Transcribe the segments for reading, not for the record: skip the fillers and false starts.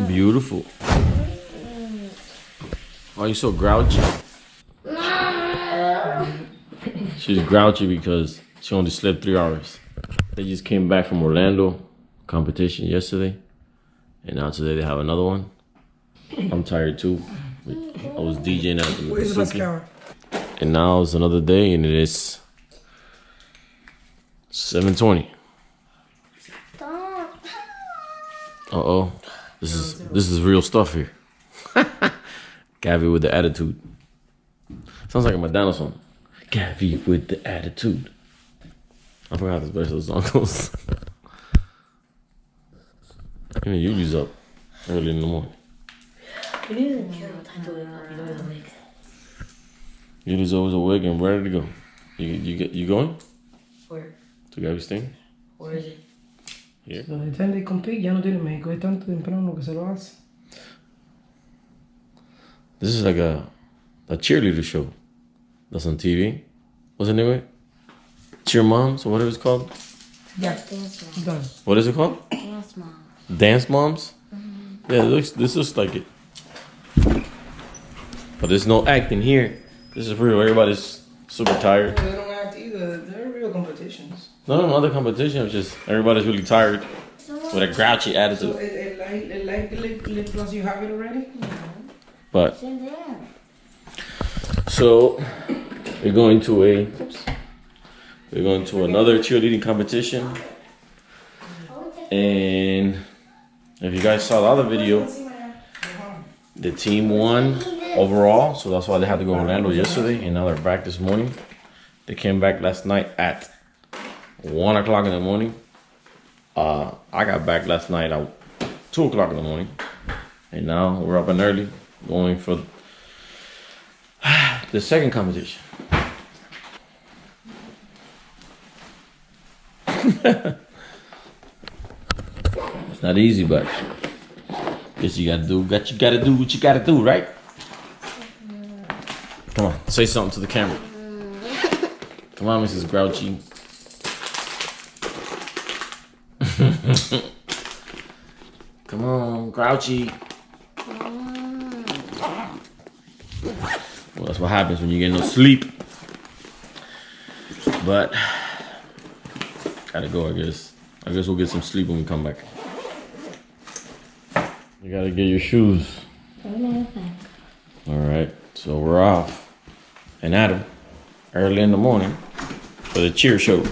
Beautiful. Why are you so grouchy? She's grouchy because she only slept 3 hours. They just came back from Orlando competition yesterday, and now today they have another one. I'm tired too. I was DJing at the miccosukee, and now it's another day, and it is 7:20. Uh-oh. This is real stuff here. Gaby with the attitude. Sounds like a Madonna song. Gaby with the attitude. I forgot how this verse of the song goes. You know, Yuli's up early in the morning. Yuli's always awake and ready to go. You going? Where? To Gaby's thing? Where is it? Here. So the time they compete, ya no tiene médico. Es tanto temprano que se lo hace. This is like a cheerleader show that's on TV. What's the name of it? Cheer Moms or whatever it's called? Yeah. Done. What is it called? Dance Mom. Dance Moms? Mm-hmm. Yeah, this looks like it. But there's no acting here. This is real. Everybody's super tired. They don't act either. They're real competitions. No, other competition. It's just everybody's really tired with a grouchy attitude. So it like the lip gloss, you have it already? But so we're going to another cheerleading competition, and if you guys saw the other video, the team won overall, so that's why they had to go to Orlando yesterday, and now they're back this morning. They came back last night at 1 o'clock in the morning. I got back last night at 2 o'clock in the morning, and now we're up and early going for the second competition. It's not easy, but guess you gotta do what you gotta do, right? Come on, say something to the camera. Come on, Mrs. Grouchy. Come on, Grouchy. Well, that's what happens when you get no sleep. But gotta go, I guess. I guess we'll get some sleep when we come back. You gotta get your shoes. Alright, so we're off and at 'em early in the morning for the cheer show.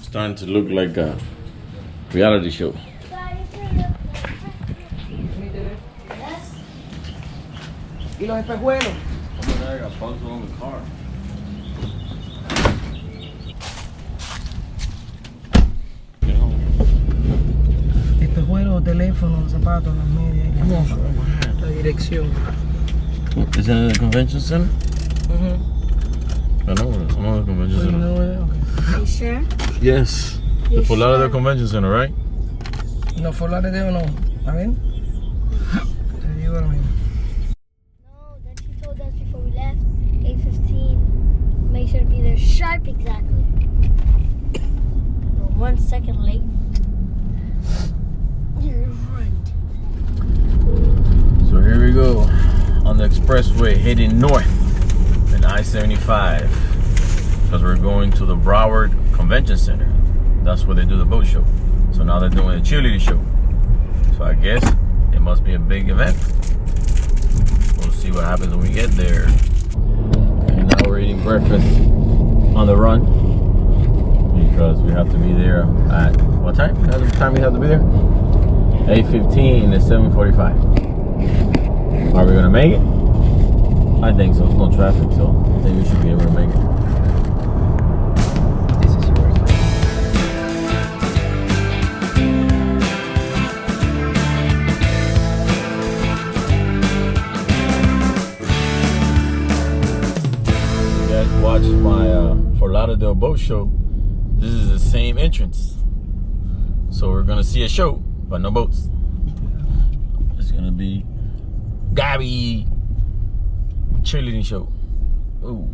Starting to look like a reality show. Y los espejuelos. Oh my God, I got bugs all in the car. Espejuelos, teléfonos, zapatos, las medias, la dirección. Is it in the convention center? Mm-hmm. I know the convention So you center. know where? Okay. Are you sure? Yes. The Fort Lauderdale Convention Center, right? No, Fort Lauderdale no. A ver. Te digo ahora mismo. No, that she told us before we left, 8:15. Make sure to be there sharp exactly. We're 1 second late. You're right. So here we go on the expressway heading north in I-75 because we're going to the Broward Convention Center. That's where they do the boat show. So now they're doing a cheerleading show. So I guess it must be a big event. We'll see what happens when we get there. And now we're eating breakfast on the run because we have to be there at what time? What time we have to be there? 8:15 and 7:45. Are we gonna make it? I think so. There's no traffic, so I think we should be able to make it. This is yours. You guys watch my Fort Lauderdale boat show. This is the same entrance. So we're gonna see a show, but no boats. It's gonna be Gaby cheerleading show. Ooh.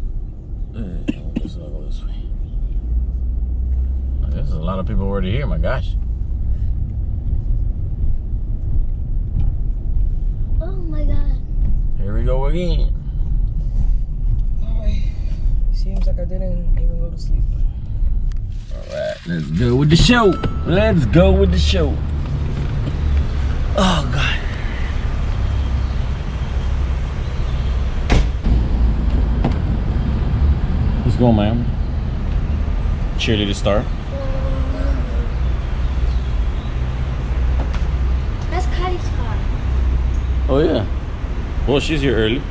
Let's not go this way. I guess there's a lot of people already here, my gosh. Oh my god. Here we go again. Alright. Seems like I didn't even go to sleep. Alright, let's go with the show. Let's go with the show. Oh God. Let's go, ma'am. Cheerleader star. That's Kylie's car. Oh yeah. Well, she's here early.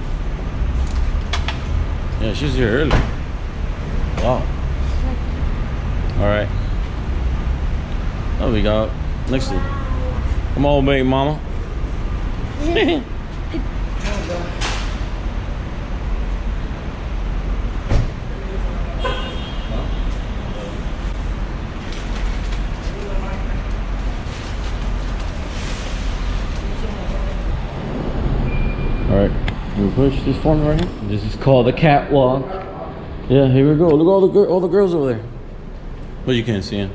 Yeah, she's here early. Wow. All right. Oh, we got next to you. Come on, baby mama. All right, we push this for me right here. This is called the catwalk. Yeah, here we go. Look at all the girls over there. But you can't see them.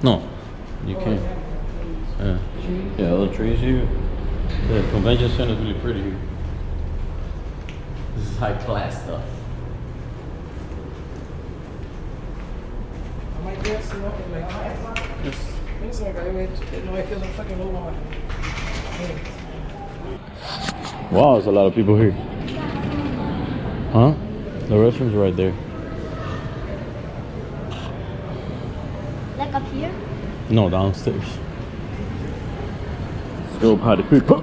No, you can't. Yeah, all the trees here. The convention center is really pretty here. This is high class stuff. I might guess, you know, like 5 o'clock. Yes. It's like I wait, no, I feel like fucking low on. Wow, there's a lot of people here. Huh? The restroom's right there. Like up here? No, downstairs. Let's go party people.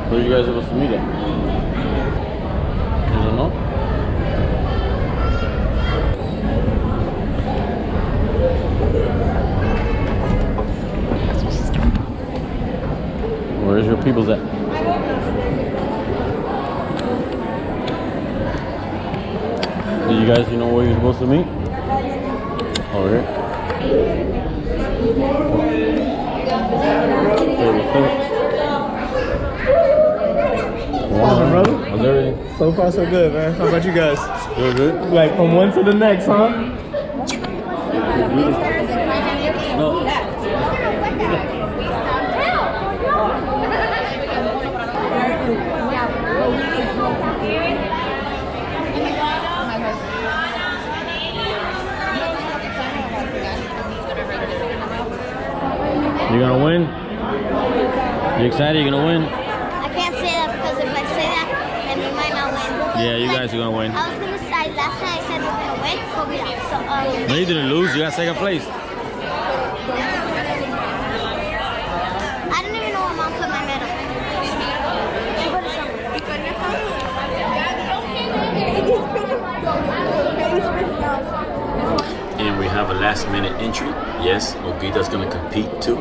Where are you guys supposed to meet at? You don't know? Where's your peoples at? Do you guys know where you're supposed to meet? Over here. What's up, brother? How's everything? So far, so good, man. How about you guys? Good, good. Like from one to the next, huh? No. You gonna win? You excited? You gonna win? I can't say that because if I say that, then we might not win. Yeah, you guys are gonna win. I was gonna say last time I said we're gonna win, but we lost. So No, you didn't lose. You got second place. I don't even know where mom put my medal. She put it somewhere. And we have a last minute entry. Yes, Olguita's gonna compete too.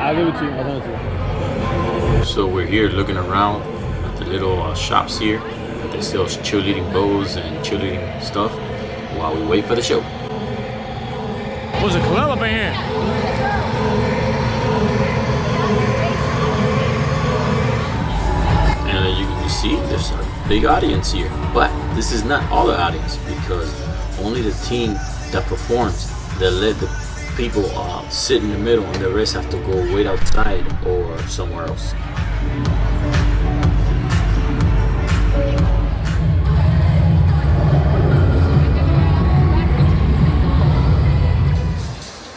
I'll give it to you. I'll send it to you. So we're here looking around at the little shops here that they sell cheerleading bows and cheerleading stuff while we wait for the show. There's a club up in here. And you can see there's a big audience here, but this is not all the audience because only the team that performs, they let the people sit in the middle and the rest have to go wait outside or somewhere else.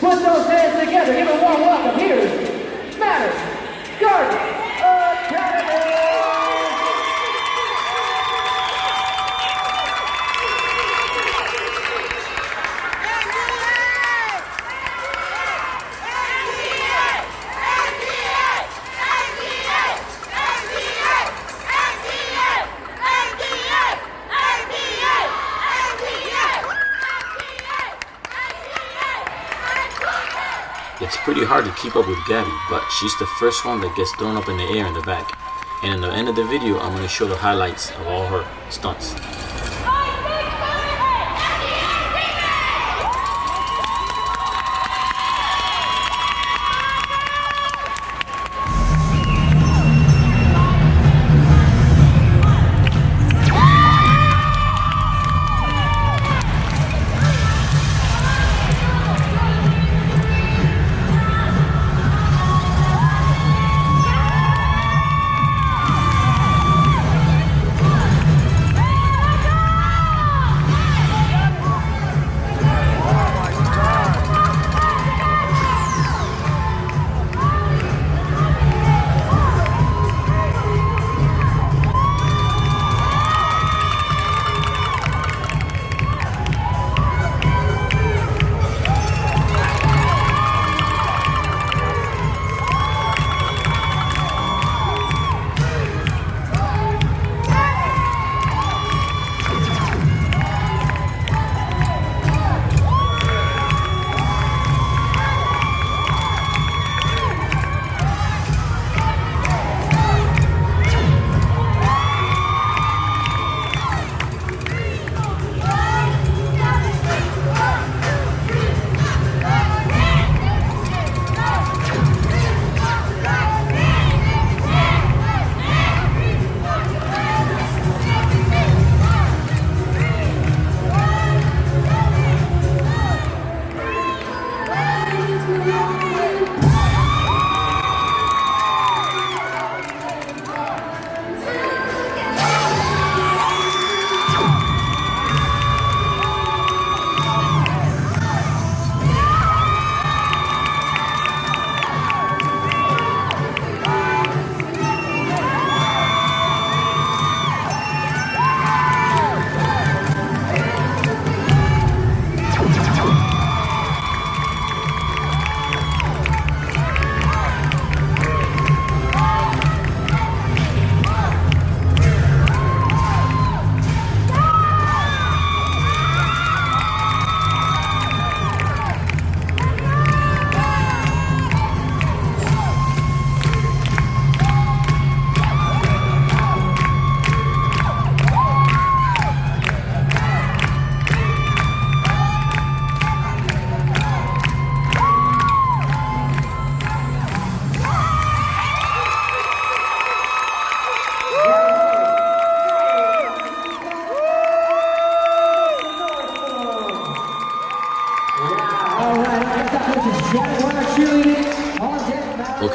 Put those hands together. Give a warm welcome. Here's Matters Garden Academy. pretty hard to keep up with Gabby, but she's the first one that gets thrown up in the air in the back. And in the end of the video, I'm going to show the highlights of all her stunts.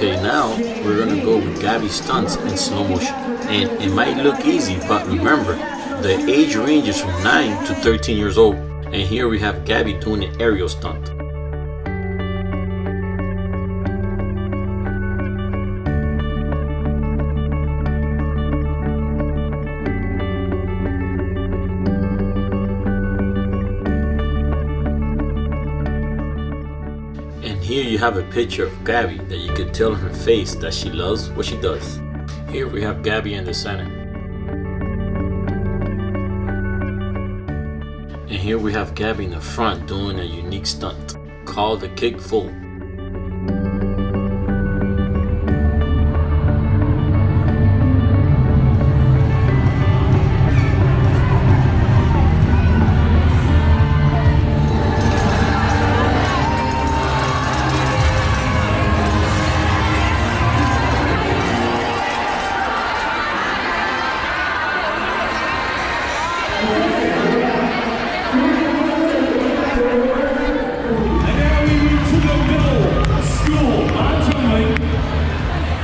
Okay, now we're gonna go with Gabby's stunts in slow motion. And it might look easy, but remember, the age range is from 9 to 13 years old. And here we have Gabby doing an aerial stunt. Here you have a picture of Gabby that you can tell in her face that she loves what she does. Here we have Gabby in the center. And here we have Gabby in the front doing a unique stunt called the kick full.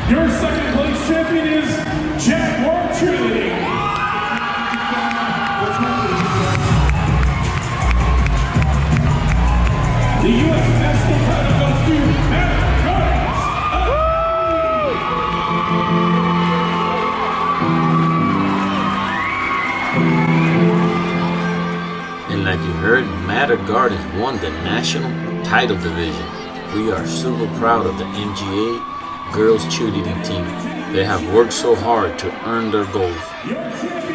Your second place champion is Jaguar Cheerleading. The U.S. national title goes to And like you heard, Matter Guard has won the national title division. We are super proud of the MGA girls cheerleading team. They have worked so hard to earn their goals.